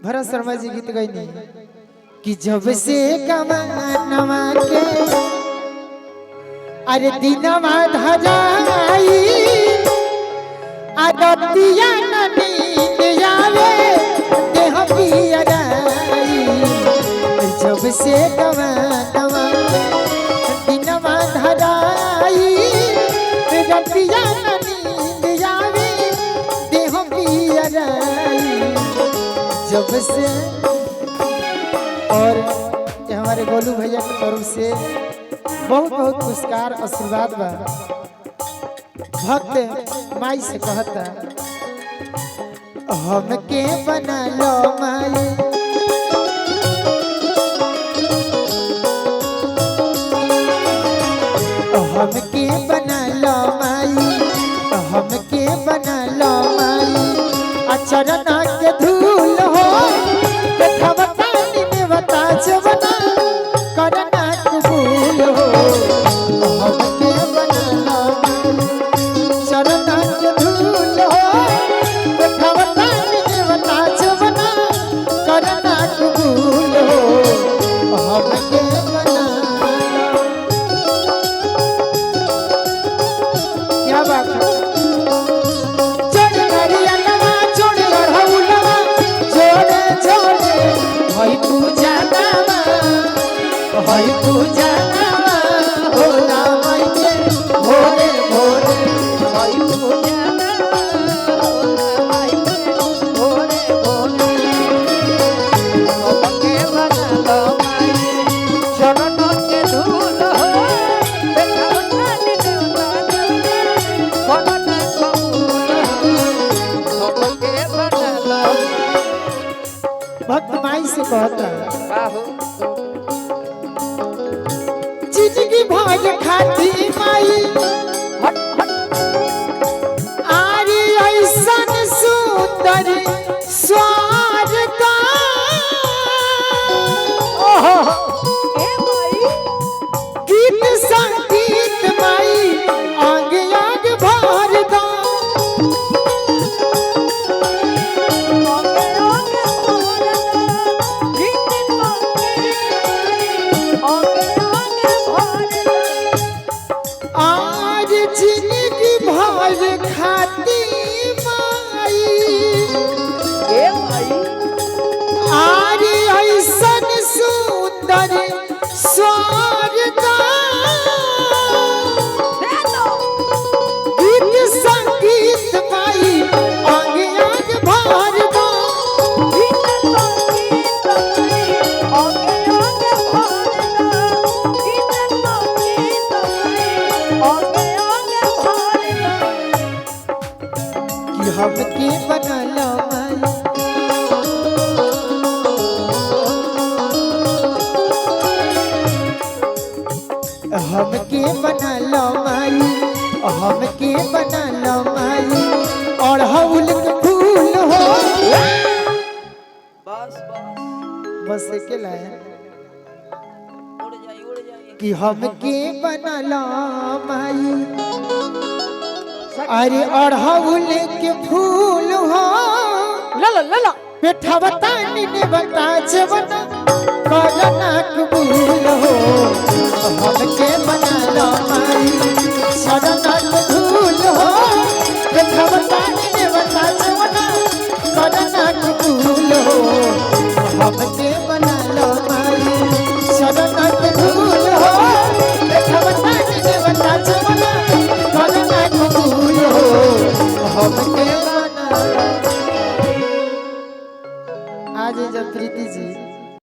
भरत शर्मा जी गीत गईनी कि जब से कमनवा के अरे दिनवा धराई आदतिया नींद आवे देह पियराई जब से कमनवा दिनवा धराई रतिया नींद आवे देह पियराई जब से। और हमारे गोलू भैया की तरफ से बहुत बहुत पुरस्कार आशीर्वाद बा। भक्त माई से कहता हमके बना लो माई हमके बना लो माई हमके बना लो माई अचरना के धूल हो बना करना कबूल हो हमके बना लो शरणा के धूल हो बना करना कबूल हो हमके बना लो। क्या बात है हई पूजा होला माई के भोरे भोरे हई पूजा होला माई के भोरे भोरे हमके बना लो माई शरण के धूल हो देखौना निकलना कोना कबूल हमके बना लो। भक्त माई से कहता बाहु जिंदगी भाग खाती माई आरी ऐसन सुंदर स्वागत गीत संगीत माई आग आग भर दो आज जिंदगी भर खाती माई आज ऐसन सुंदर स्वागत गीत संगीत माई आगे आगे भर दो हमके बना लो माई हमके बना लो माई हमके बना लो माई और हौल के फूल हो बस बस के लाया उड़ जाए कि हमके बना लो माई अरे अड़हुल के फूल हो ला पेठवता ने बता जवना करना कबूल हो हमके बना लो माई शरणा के धूल हो पेठवता ने बता जवना करना कबूल हो हमके बना लो माई शरणा के धूल हो पेठवता ने बता जवना करना कबूल हो हमके बना। आज जब प्रीति जी